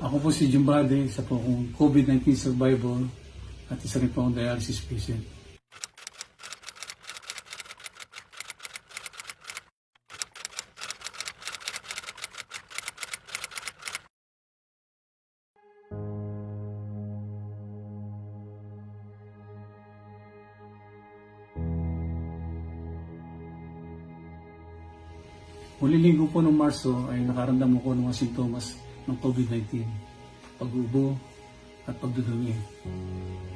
Ako po si Jumbade, isa po akong COVID-19 survivor at isa rin po akong dialysis patient. Huling linggo po ng Marso ay nakaramdam ako ng mga sintomas ng COVID-19, pag-ubo at pagdudumi.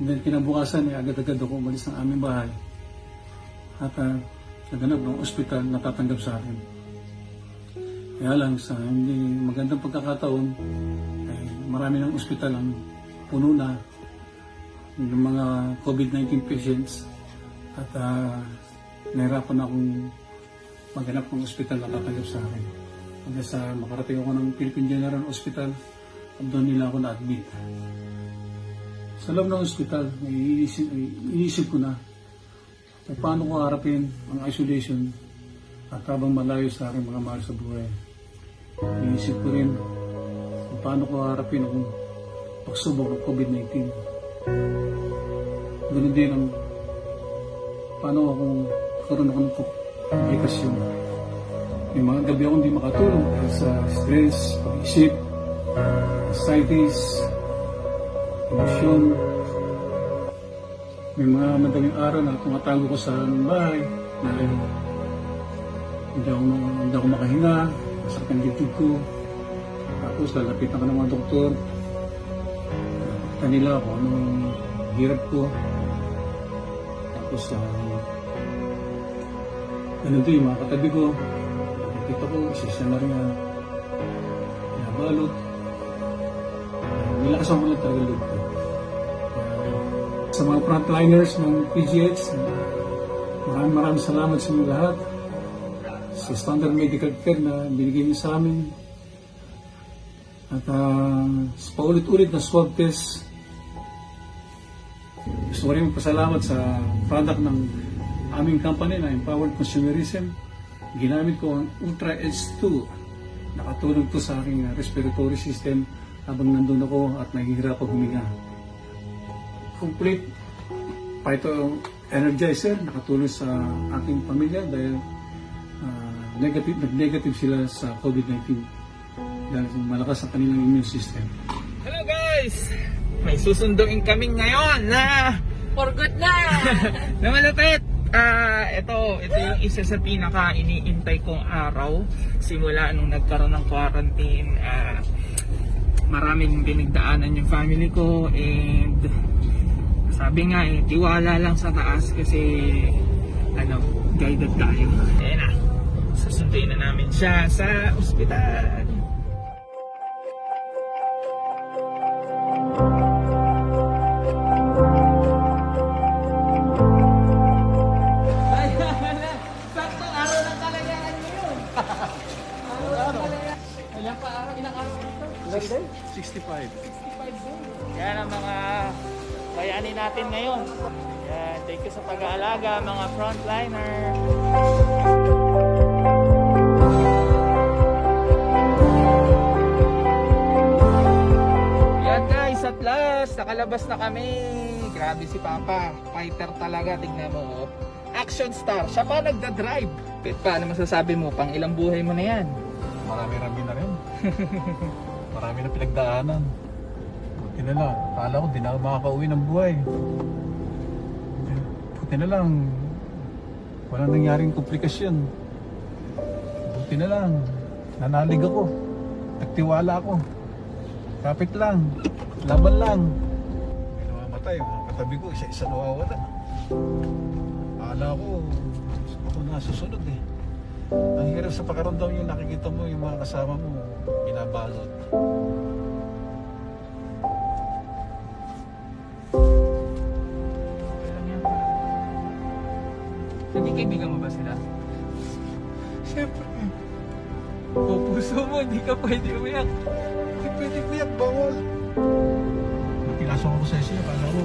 And then kinabukasan ay agad-agad ako umalis ng aming bahay at naganap ng ospital na tatanggap sa akin. Kaya lang sa hindi magandang pagkakataon ay marami ng ospital ang puno na ng mga COVID-19 patients at nahirapan akong maghanap ng ospital na tatanggap sa akin. Hanggang sa makarating ako ng Philippine General Hospital at doon nila ako na-admit. Sa loob ng ospital, iniisip ko na kung paano ko harapin ang isolation at habang malayo sa aking mga mahal sa buhay. Iniisip ko rin kung paano ko harapin ang pagsubok ng COVID-19. Ganun din ang paano akong karoon ako ng komplikasyon. May mga gabi akong hindi makatulog dahil sa stress, pag-isip, anxieties, emosyon. May mga madaling araw na tumatago ko sa bahay dahil hindi ako makahinga, masakit ang dibdib ko. Tapos lalapitan ka ng mga doktor. Kanila ako anong hirap ko. Tapos ganun din yung mga katabi ko. Nakikita ko, isa na rin nabalot. Nilakasan ko lang talaga loob ko. Sa mga frontliners ng PGH, maraming salamat sa inyo lahat. Sa standard medical care na binigay niyo sa amin. At sa paulit-ulit na swab test, gusto ko rin magpasalamat sa product ng aming company na Empowered Consumerism. Ginamit ko ang Ultra Edge 2. Nakatulong to sa aking respiratory system habang nandun ako at nahihirap huminga. Complete Phyto Energizer, nakatulong sa aking pamilya dahil negative sila sa COVID-19 dahil malakas ang kanilang immune system. Hello guys! May susunduin kami ngayon na For good na! na malapit! Ito yung isa sa pinaka iniintay kong araw simula nung nagkaroon ng quarantine. Maraming binigdaanan yung family ko and sabi nga tiwala lang sa taas kasi guided tayo. Ayan na, susunduin na namin siya sa ospital. Ilang araw dito? 65. 65 days. Yan ang mga bayani natin ngayon. Yan, thank you sa pag-aalaga mga frontliner. Yan guys, at last nakalabas na kami. Grabe si Papa, fighter talaga, tignan mo. Action star, siya pa nagda-drive. Paano masasabi mo, pang ilang buhay mo na yan? Marami-rami na rin. Marami na pinagdaanan. Buti na lang. Akala ko di na ako makakauwi ng buhay. Buti na lang. Walang nangyaring komplikasyon. Buti na lang. Nanalig ako. Nagtiwala ako. Kapit lang. Laban lang. May namamatay. Mga katabi ko, isa-isa nawawala. Akala ko, ako nasusunod eh. Ang hirap sa pakaramdam yung nakikita mo yung mga kasama mo binabalot. Naging kaibigan mo ba sila? Siyempre, O puso mo, hindi ka pwede umiyak. hindi pwede kuyak, bawal. Nung pinasok ako sa ICU, akala ko,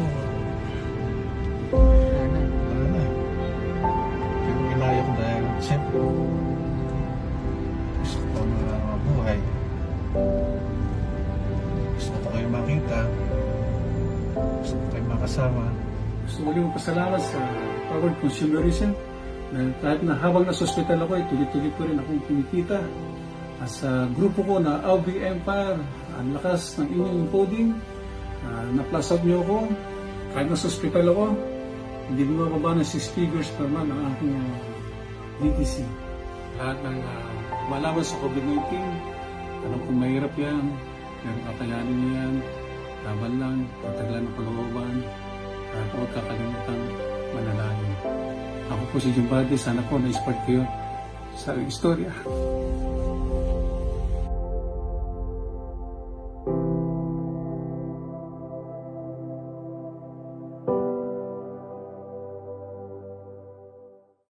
wala na. Pero kinaya ko dahil, siyempre, gusto ko pa mabuhay. ka. Gusto ko kayo makasama. Gusto ko ulit pasalamat sa Powered Consumerism na kahit na habang nasa hospital ako, tuloy-tuloy ko rin akong kumikita. At sa grupo ko na AUV Empire, ang lakas ng inyong coding, na-plus up niyo ako. Kahit nasa hospital ako, hindi mo mababa ng 6 figures per month ang aking DTC. Lahat ng malaman sa COVID-19, alam kong mahirap yan, pero kakayanin niyo yan, laban lang, pataglan ng kalooban, at huwag kakalimutang manalangin. Ako po si Jumbadi, sana po na-inspire kayo sa istorya.